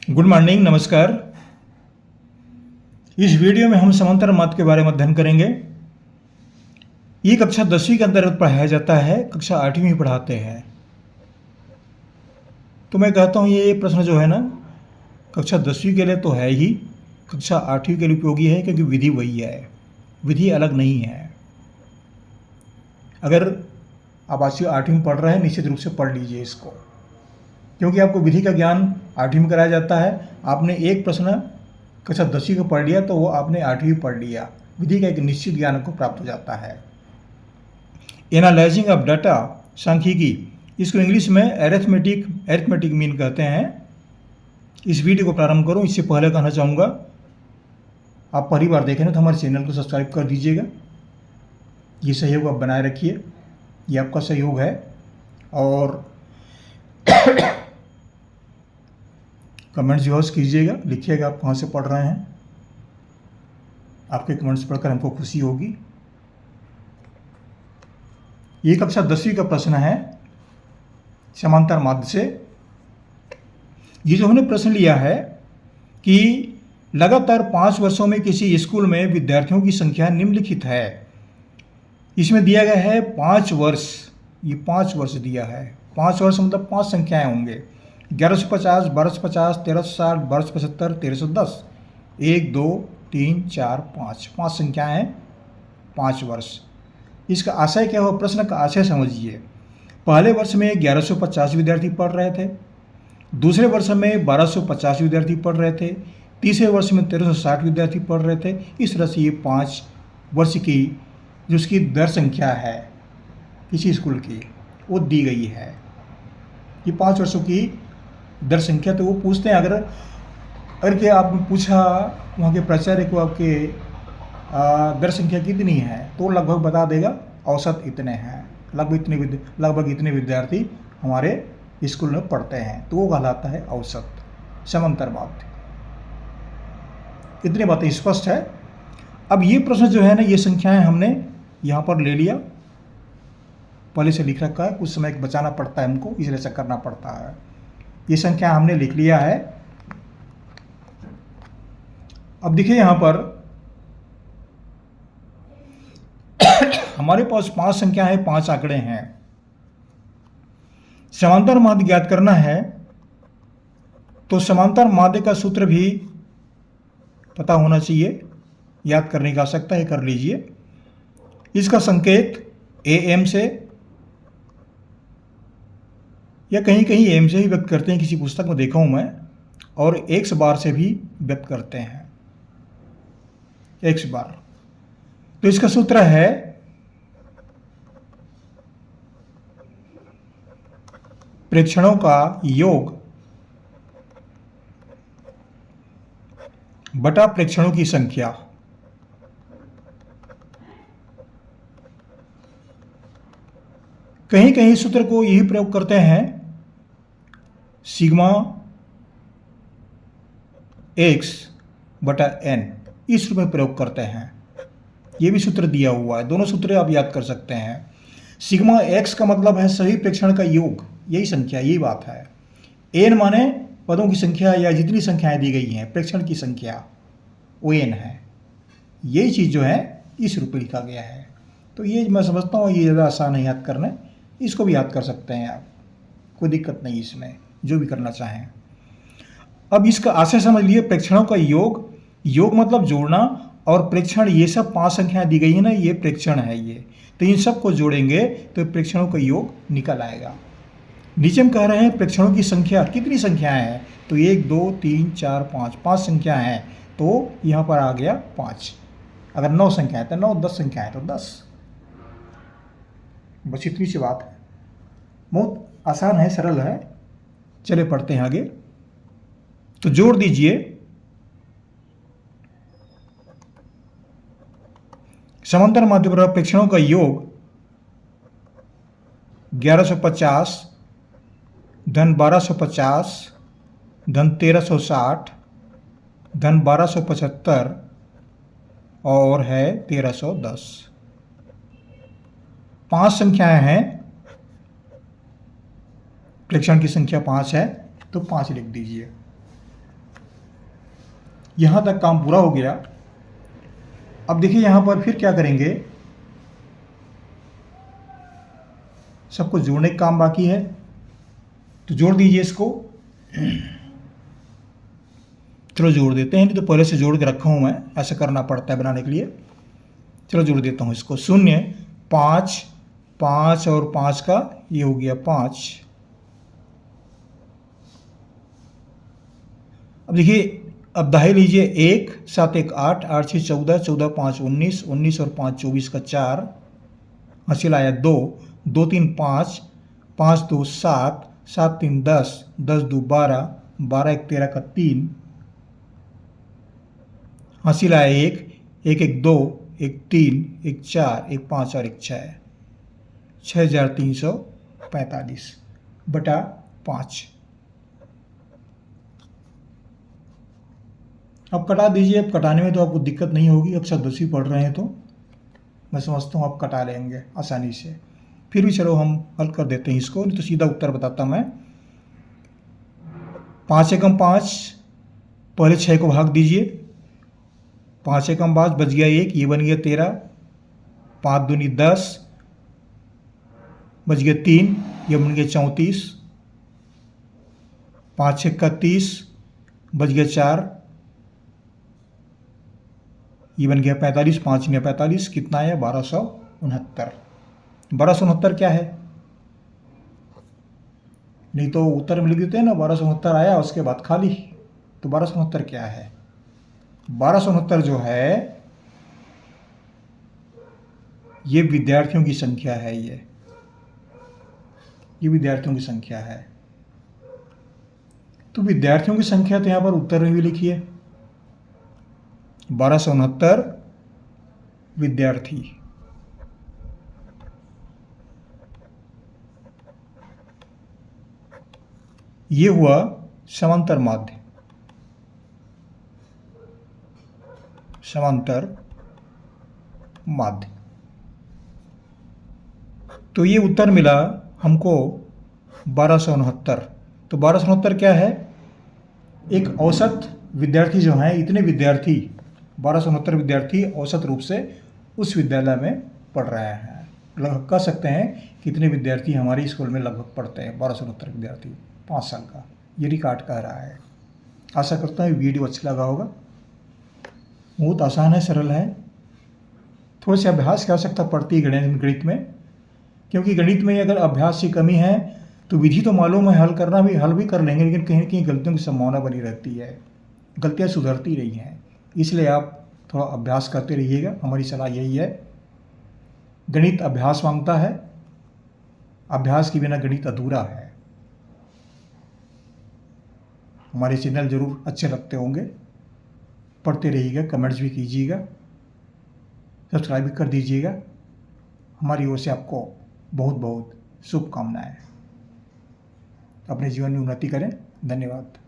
Good morning, नमस्कार। इस video में हम समांतर माध्य के बारे में अध्ययन करेंगे। ये कक्षा 10वीं के अंतर्गत पढ़ाया जाता है, कक्षा 8वीं पढ़ाते हैं। तो मैं कहता हूँ ये प्रश्न जो है ना, कक्षा 10वीं के लिए तो है ही, कक्षा 8वीं के लिए उपयोगी है, क्योंकि विधि वही है, विधि अलग नहीं है। अगर आप आज 8वीं में पढ़ रहे हैं, निश्चित रूप से पढ़ लीजिए इसको, क्योंकि आपको विधि का ज्ञान 8वीं में कराया जाता है। आपने एक प्रश्न कक्षा 10वीं को पढ़ लिया तो वो आपने 8वीं पढ़ लिया, विधि का एक निश्चित ज्ञान आपको प्राप्त हो जाता है। एनालाइजिंग ऑफ डाटा, सांख्यिकी, इसको इंग्लिश में एरिथमेटिक मीन कहते हैं। इस वीडियो को प्रारंभ करूं इससे पहले कहना चाहूँगा, आप पहली बार देखें तो हमारे चैनल को सब्सक्राइब कर दीजिएगा। ये सहयोग आप बनाए रखिए, ये आपका सहयोग है। और कमेंट्स यूज़ कीजिएगा, लिखिएगा आप कहाँ से पढ़ रहे हैं। आपके कमेंट्स पढ़कर हमको खुशी होगी। ये कक्षा 10वीं का प्रश्न है समांतर माध्य से। ये जो हमने प्रश्न लिया है कि लगातार 5 वर्षों में किसी स्कूल में विद्यार्थियों की संख्या निम्नलिखित है। इसमें दिया गया है 5 वर्ष, ये 5 वर्ष दिया है। 5 वर्ष मतलब 5 संख्याएं होंगे, 1150, 1250, 1360, 1275, 1310, 1, 2, 3, 4, 5, 5 संख्याएं हैं, 5 वर्ष। इसका आशय क्या हो, प्रश्न का आशय समझिए। पहले वर्ष में 1150 विद्यार्थी पढ़ रहे थे, दूसरे वर्ष में 1250 विद्यार्थी पढ़ रहे थे, तीसरे वर्ष में 1360 विद्यार्थी पढ़ रहे थे। इस तरह से ये 5 वर्ष की जो उसकी दर संख्या है किसी स्कूल की, वो दी गई है। ये 5 वर्षों की दर संख्या, तो वो पूछते हैं, अगर के आपने पूछा वहाँ के प्राचार्य को आपके दर संख्या कितनी है, तो लगभग बता देगा औसत इतने हैं, लगभग इतने विद्यार्थी हमारे स्कूल में पढ़ते हैं, तो वो कहलाता है औसत, समांतर माध्य। इतनी बातें स्पष्ट है। अब ये प्रश्न जो है ना, ये संख्याएं हमने यहाँ पर ले लिया, पहले से लिख रखा है, कुछ समय बचाना पड़ता है हमको, इसलिए ऐसा करना पड़ता है। ये संख्या हमने लिख लिया है। अब देखिए यहाँ पर हमारे पास 5 संख्या है, 5 आंकड़े हैं। समांतर माध्य ज्ञात करना है, तो समांतर माध्य का सूत्र भी पता होना चाहिए, याद करने की आवश्यकता है, कर लीजिए। इसका संकेत AM से या कहीं कहीं AM से ही व्यक्त करते हैं, किसी पुस्तक में देखा हूं मैं, और X बार से भी व्यक्त करते हैं, X बार। तो इसका सूत्र है प्रेक्षणों का योग बटा प्रेक्षणों की संख्या। कहीं कहीं सूत्र को यही प्रयोग करते हैं, सिग्मा x बटा n, इस रूप में प्रयोग करते हैं। ये भी सूत्र दिया हुआ है, दोनों सूत्र आप याद कर सकते हैं। सिग्मा x का मतलब है सभी प्रेक्षण का योग, यही संख्या, यही बात है। n माने पदों की संख्या या जितनी संख्याएं दी गई हैं, प्रेक्षण की संख्या, वो n है। यही चीज़ जो है इस रूप में लिखा गया है। तो ये मैं समझता हूँ ये ज़्यादा आसान है याद करना, इसको भी याद कर सकते हैं आप, कोई दिक्कत नहीं इसमें, जो भी करना चाहें। अब इसका आशय समझ लिए, प्रेक्षणों का योग मतलब जोड़ना, और प्रेक्षण, ये सब 5 संख्याएं दी गई है ना, ये प्रेक्षण है ये, तो इन सब को जोड़ेंगे तो प्रेक्षणों का योग निकल आएगा। नीचे हम कह रहे हैं प्रेक्षणों की संख्या, कितनी संख्याएं हैं, तो 1, 2, 3, 4, 5, 5 संख्याएं हैं, तो यहाँ पर आ गया 5। अगर 9 संख्याएं तो 9, 10 संख्याएं तो 10। बस इतनी सी बात है, बहुत आसान है, सरल है। चले पढ़ते हैं आगे। तो जोड़ दीजिए, समांतर माध्य पर प्रेक्षणों का योग 1150 धन 1250 धन 1360 धन 1275 और है 1310। 5 संख्याएं हैं, प्रेक्षण की संख्या 5 है, तो 5 लिख दीजिए। यहाँ तक काम पूरा हो गया। अब देखिए यहाँ पर फिर क्या करेंगे, सबको जोड़ने का काम बाकी है, तो जोड़ दीजिए इसको। चलो जोड़ देते हैं, नहीं तो पहले से जोड़ के रखा हूँ मैं, ऐसा करना पड़ता है बनाने के लिए। चलो जोड़ देता हूँ इसको। 0 5 5 और 5 का ये हो गया 5। अब देखिए, अब दहाई लीजिए। 1 7 1 8 8 6 14 14 5 19 19 और 5 24 का 4, हासिल आया 2 2 3 5 5 2 7 7 3 10 10 2 12 12 1 13 का 3, हासिल आया 1 1 1 2 1 3 1 4 1 5 और 1 6 6345 बटा 5। अब कटा दीजिए। अब कटाने में तो आपको दिक्कत नहीं होगी, अक्सर 10वीं पढ़ रहे हैं तो मैं समझता हूँ आप कटा लेंगे आसानी से। फिर भी चलो हम हल कर देते हैं इसको, नहीं तो सीधा उत्तर बताता मैं। 5 एकम 5, पहले 6 को भाग दीजिए। 5 एकम 5 बच गया 1, ये बन गया 13। 5 दूनी 10, बच गया 3, ये बन गया 34। 5 6 का 30, बच गया 4, ये बन गया 45। 5 ने 45, कितना आया 1269। 1269 क्या है, नहीं तो उत्तर में लिख देते हैं ना 1269 आया उसके बाद खाली। तो 1269 क्या है, 1269 जो है ये विद्यार्थियों की संख्या है। ये विद्यार्थियों की संख्या है। तो विद्यार्थियों की संख्या तो यहां पर उत्तर में भी लिखिए 1269 विद्यार्थी। ये हुआ समांतर माध्य। समांतर माध्य। तो ये उत्तर मिला हमको 1269। तो 1269 क्या है, एक औसत विद्यार्थी जो हैं, इतने विद्यार्थी 1269 विद्यार्थी औसत रूप से उस विद्यालय में पढ़ रहे हैं। लगभग कह सकते हैं कितने विद्यार्थी हमारे स्कूल में लगभग पढ़ते हैं, 1269 विद्यार्थी 5 साल का। ये रिकॉर्ड कह रहा है। आशा करता हूँ वीडियो अच्छा लगा होगा। बहुत आसान है, सरल है। थोड़े से अभ्यास की आवश्यकता पड़ती है गणित में, क्योंकि गणित में अगर अभ्यास की कमी है तो विधि तो मालूम है, हल भी कर लेंगे, लेकिन कहीं न कहीं गलतियों की संभावना बनी रहती है, गलतियाँ सुधरती रही हैं। इसलिए आप थोड़ा अभ्यास करते रहिएगा, हमारी सलाह यही है। गणित अभ्यास मांगता है, अभ्यास के बिना गणित अधूरा है। हमारे चैनल जरूर अच्छे लगते होंगे, पढ़ते रहिएगा, कमेंट्स भी कीजिएगा, सब्सक्राइब भी कर दीजिएगा। हमारी ओर से आपको बहुत बहुत शुभकामनाएं। अपने जीवन में उन्नति करें। धन्यवाद।